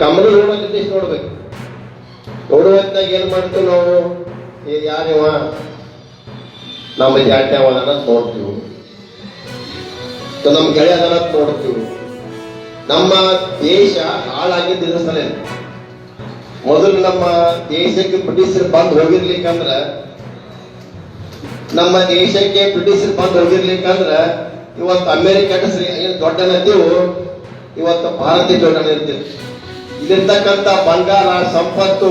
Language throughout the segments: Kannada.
ಕಮಲ ನೋಡೋದಿದ್ದ ನೋಡ್ಬೇಕು. ನೋಡುವಂತಾಗ ಏನ್ ಮಾಡ್ತೀವಿ ನಾವು, ಯಾರಿವ ನಮ್ಮ ಜಾಟ್ಯಾವನ ನೋಡ್ತೀವಿ, ನಮ್ಮ ಗೆಳೆಯದನ್ನ ನೋಡ್ತೀವಿ. ನಮ್ಮ ದೇಶ ಹಾಳಾಗಿದ್ದ ಸಲ ಮೊದಲು ನಮ್ಮ ದೇಶಕ್ಕೆ ಬ್ರಿಟಿಷರು ಬಂದು ಹೋಗಿರ್ಲಿಕ್ಕಂದ್ರ, ನಮ್ಮ ದೇಶಕ್ಕೆ ಬ್ರಿಟಿಷರು ಬಂದು ಹೋಗಿರ್ಲಿಕ್ಕಂದ್ರ ಇವತ್ತು ಅಮೆರಿಕ ಏನು ದೊಡ್ಡನತ್ತೀವು, ಇವತ್ತು ಭಾರತ ದೊಡ್ಡನ ಇರ್ತೀವಿ. ಇಲ್ಲಿರ್ತಕ್ಕಂಥ ಬಂಗಾರ ಸಂಪತ್ತು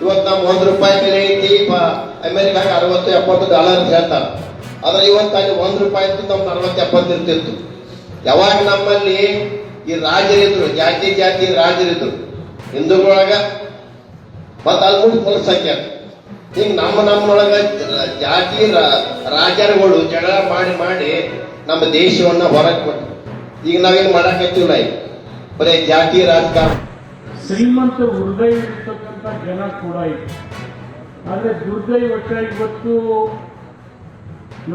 ಇವತ್ತು ನಮ್ಮ ₹1 ಬೆಲೆ ಐತಿ, ಅಮೆರಿಕಾಗ $60-70 ಅಂತ ಹೇಳ್ತಾರ. ಆದ್ರೆ ಇವತ್ತು ಅಲ್ಲಿ ₹1 ಇತ್ತು, ನಮ್ಗೆ 60-70 ಇರ್ತಿತ್ತು. ಯಾವಾಗ ನಮ್ಮಲ್ಲಿ ಈ ರಾಜರಿದ್ರು, ಜಾತಿ ಜಾತಿ ರಾಜರಿದ್ರು, ಹಿಂದೂಗಳೊಳಗ ಮತ್ತ ಅಲ್ಲಿ ಫುಲ್ ಸಂಖ್ಯೆ. ಹಿಂಗ ನಮ್ಮೊಳಗ ಜಾತಿ ರಾಜರುಗಳು ಜಗಳ ಮಾಡಿ ಮಾಡಿ ನಮ್ಮ ದೇಶವನ್ನ ಹೊರಗೆ ಕೊಟ್ಟು ಈಗ ನಾವೇನ್ ಮಾಡಾಕತ್ತೀವಲ್ಲ, ಬರೀ ಜಾತಿ ರಾಜಕಾರಣ. ಶ್ರೀಮಂತ ಹೃದಯ ಇರ್ತಕ್ಕಂಥ ಜನ ಕೂಡ ಇದೆ. ಆದರೆ ದುರ್ದೈವಶ ಇವತ್ತು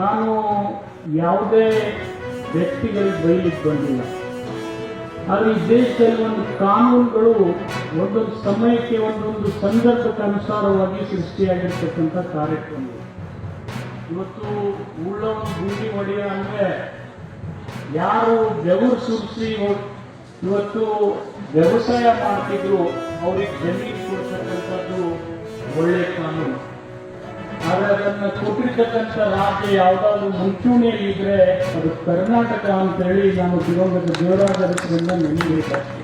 ನಾನು ಯಾವುದೇ ವ್ಯಕ್ತಿಗಳಿಗೆ ಬೈಲಿಕ್ಕೆ ಬಂದಿಲ್ಲ. ಆದರೆ ಈ ದೇಶದಲ್ಲಿ ಒಂದು ಕಾನೂನುಗಳು ಒಂದೊಂದು ಸಮಯಕ್ಕೆ ಒಂದೊಂದು ಸಂದರ್ಭಕ್ಕೆ ಅನುಸಾರವಾಗಿ ಸೃಷ್ಟಿಯಾಗಿರ್ತಕ್ಕಂಥ ಕಾರ್ಯಕ್ರಮ. ಇವತ್ತು ಉಳ್ಳವನು ಗುಂಡಿ ಹೊಡೆಯ ಅಂದರೆ ಯಾರು ಬೆವರು ಸುರಿಸಿ ಇವತ್ತು ವ್ಯವಸಾಯ ಮಾಡ್ತಿದ್ರು ಅವ್ರಿಗೆ ಜಮೀನು ಕೊಡ್ತಕ್ಕಂಥದ್ದು ಒಳ್ಳೆ ಕಾನೂನು. ಆದರೆ ಅದನ್ನು ಕೊಟ್ಟಿರ್ತಕ್ಕಂಥ ರಾಜ್ಯ ಯಾವುದಾದ್ರೂ ಮುಂಚೂಣಿಯಲ್ಲಿ ಇದ್ರೆ ಅದು ಕರ್ನಾಟಕ ಅಂತೇಳಿ ನಾನು ದಿವಂಗತ ದೇವರಾಜ ಅರಸರಿಂದ ನೆನಬೇಕಾಗ್ತದೆ.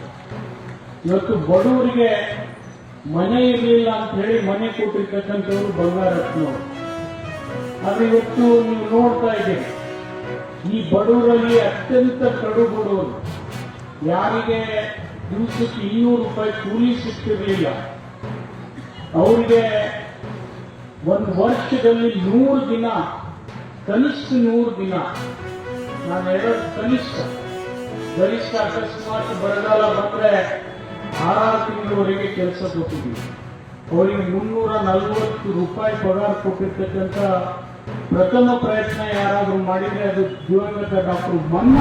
ಇವತ್ತು ಬಡವರಿಗೆ ಮನೆ ಇರಲಿಲ್ಲ ಅಂತ ಹೇಳಿ ಮನೆ ಕೊಟ್ಟಿರ್ತಕ್ಕಂಥವ್ರು ಬಂಗಾರತ್ನವರು. ಆದರೆ ಇವತ್ತು ನೀವು ನೋಡ್ತಾ ಇದ್ದೀರಿ, ಈ ಬಡವರಲ್ಲಿ ಅತ್ಯಂತ ಕಡು ಬಡವರು, ಯಾರಿಗೆ ದಿವಸಕ್ಕೆ ₹200 ಕೂಲಿ ಸಿಗ್ತಿರ್ಲಿಲ್ಲ, ಅವರಿಗೆ ಒಂದು ವರ್ಷದಲ್ಲಿ 100 ದಿನ, ಕನಿಷ್ಠ 100 ದಿನ, ನಾನು ಹೇಳೋದು ಕನಿಷ್ಠ, ಗರಿಷ್ಠ ಅಕಸ್ಮಾತ್ ಬರಗಾಲ ಬಂದ್ರೆ 6 ತಿಂಗಳವರೆಗೆ ಕೆಲಸ ಕೊಟ್ಟಿದ್ದೀವಿ. ಅವರಿಗೆ ₹340 ಪಗಾರ ಕೊಟ್ಟಿರ್ತಕ್ಕಂಥ ಪ್ರಥಮ ಪ್ರಯತ್ನ ಯಾರಾದರೂ ಮಾಡಿದ್ರೆ ಅದು ದಿವಂಗತ ಡಾಕ್ಟರ್ ಮನ್ನ